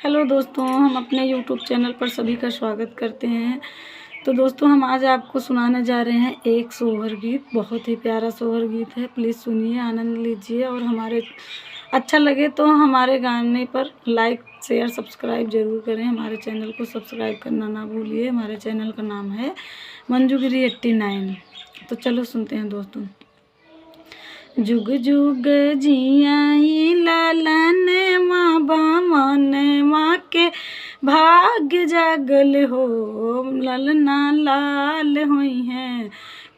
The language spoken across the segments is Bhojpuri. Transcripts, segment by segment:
हेलो दोस्तों, हम अपने यूट्यूब चैनल पर सभी का स्वागत करते हैं। तो दोस्तों, हम आज आपको सुनाने जा रहे हैं एक सोहर गीत। बहुत ही प्यारा सोहर गीत है। प्लीज़ सुनिए, आनंद लीजिए और हमारे अच्छा लगे तो हमारे गाने पर लाइक शेयर सब्सक्राइब ज़रूर करें। हमारे चैनल को सब्सक्राइब करना ना भूलिए। हमारे चैनल का नाम है मंजूगिरी 89। तो चलो सुनते हैं दोस्तों। जुग जुग जियाई लालन माँ बामन माँ के भाग्य जागल हो, ललना लाल हुई हैं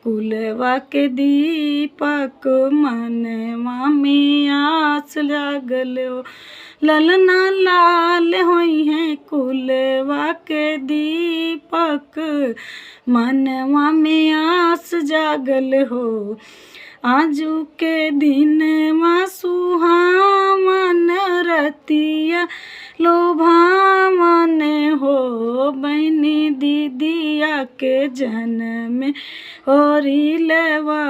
कुलवा के दीपक मन माँ में आस जागल हो, ललना लाल हुई हैं कुलवा के दीपक मन माँ में आस जागल हो। आजू के दिन माँ सुहावन रतिया लोभावन हो, बहनी दीदिया के जन्म होरिलवा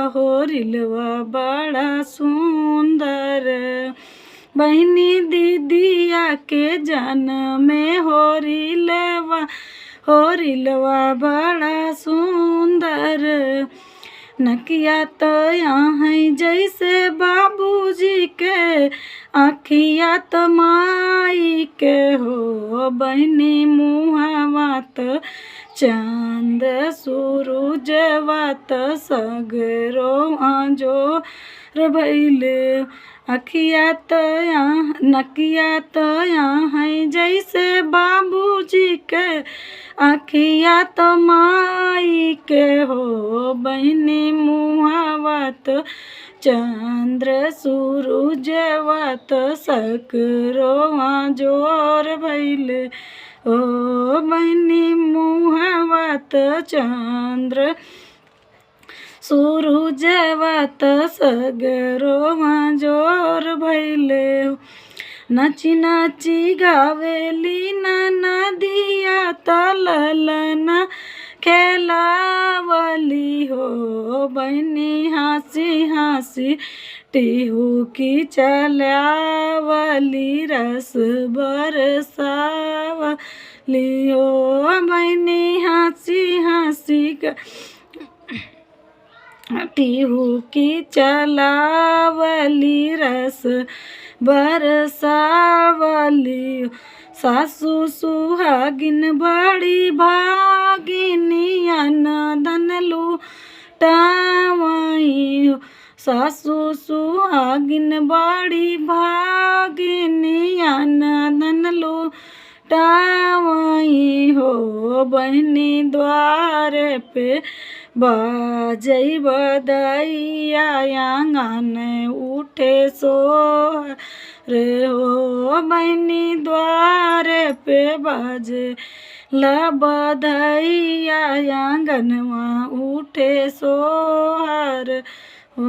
बड़ा सुंदर, बहनी दीदिया के जन्म होरिलवा बड़ा सुंदर। नकिया तो यहाँ जैसे बाबूजी के, आँखिया तो माई के हो, बहनी मुहवा तो चांद सूरजवा तो सगरो आजो भइले। अखिया तो नकिया तो यहाँ जैसे बाबूजी के, आँखिया तो माई के हो, बहनी मुहवा तो चंद्र सूरजवा तो सकरो जोर भइले। ओ बहनी मुहवा तो चंद्र सूरजवा तो सगरो जोर भइले। नाची नाची गावेली नदिया तो ललना खेलावली हो, बहनी हंसी हंसी टिहू की चलावली रस बरसावली हो, बहनी हंसी हंसी टिहू की चलावली रस बरसावली। सासू सुहागिन बड़ी भागिनियन धन लुटावई हो, सासू सुहागिन बड़ी भागिनियन धन लुटावई हो, बहनी द्वारे पे बाजई बदैया आंगन उठे सोहर हो, बहनी द्वारे पे बाजे बदैया आंगनवा उठे सोहर हो।